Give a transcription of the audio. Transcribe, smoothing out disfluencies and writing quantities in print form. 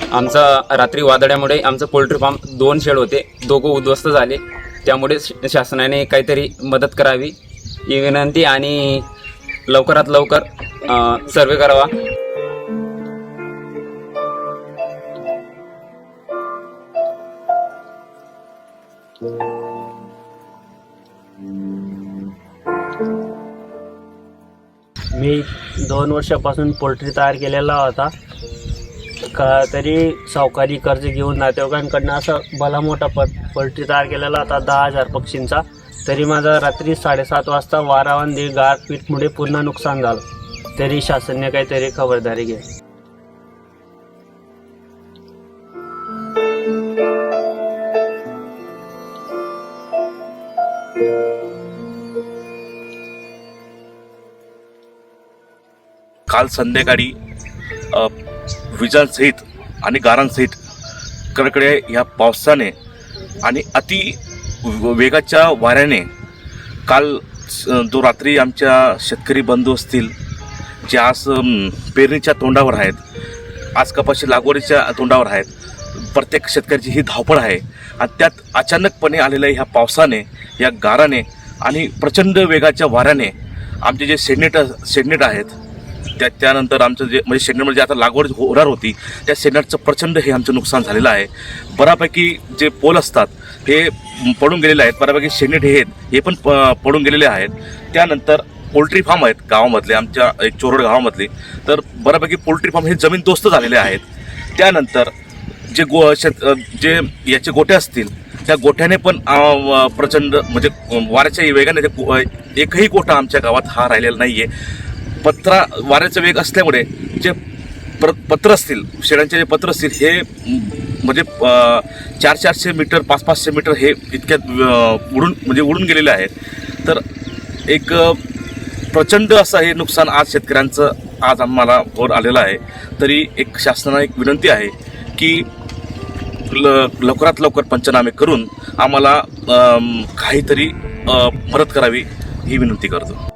आमचा रात्री वादळामुळे आमचं पोल्ट्री फार्म 2 शेड होते, दोघं उद्ध्वस्त झाले। त्यामुळे शासनाने काहीतरी मदत करावी ही विनंती आणि लवकरात लवकर सर्वे करावा। मी 2 वर्षापासून पोल्ट्री तयार केलेला होता। तरी सावकारी कर्ज घेऊन नातेवाईकांकडनं असं भला मोठा पोल्ट्री तयार केलेला होता 10,000 पक्षींचा। तरी माझा रात्री 7:30 वाजता वारावांदी गारपीटमुळे पूर्ण नुकसान झालं। तरी शासनाने काहीतरी खबरदारी घ्या। काल संध्याकाळी विजांसहित आणि गारांसहित कडकडे ह्या पावसाने आणि अति वेगाच्या वाऱ्याने काल जो रात्री आमच्या शेतकरी बंधू असतील जे आज पेरणीच्या तोंडावर आहेत, आज कपाशी लागवडीच्या तोंडावर आहेत, प्रत्येक शेतकऱ्याची ही धावपळ आहे। आणि त्यात अचानकपणे आलेल्या ह्या पावसाने, या गाराने आणि प्रचंड वेगाच्या वाऱ्याने आमचे जे शेडनेट आहेत त्यानंतर आमचं जे म्हणजे शेडनेटमध्ये जे आता लागवड होणार होती त्या शेडनेटचं प्रचंड हे आमचं नुकसान झालेलं आहे। बऱ्यापैकी जे पोल असतात हे पडून गेलेले आहेत, बऱ्यापैकी शेडनेट हे पण पडून गेलेले आहेत। त्यानंतर पोल्ट्री फार्म आहेत गावामधले, आमच्या एक चोरड गावामधले, तर बऱ्यापैकी पोल्ट्री फार्म हे जमीनदोस्त झालेले आहेत। त्यानंतर जे याचे गोठे असतील त्या गोठ्याने पण प्रचंड म्हणजे वाऱ्याच्या वेगाने एकही गोठा आमच्या गावात हा राहिलेला नाही आहे। वाऱ्याचा वेग असल्यामुळे जे पत्र असतील, शेडांचे जे पत्र असतील हे म्हणजे 400 मीटर 500 मीटर हे इतक्यात उडून गेलेले आहेत। तर एक प्रचंड असं हे नुकसान आज शेतकऱ्यांचं आज आम्हाला वर आलेलं आहे। तरी एक शासनाला एक विनंती आहे की लवकरात लवकर पंचनामे करून आम्हाला काहीतरी मदत करावी ही विनंती करतो।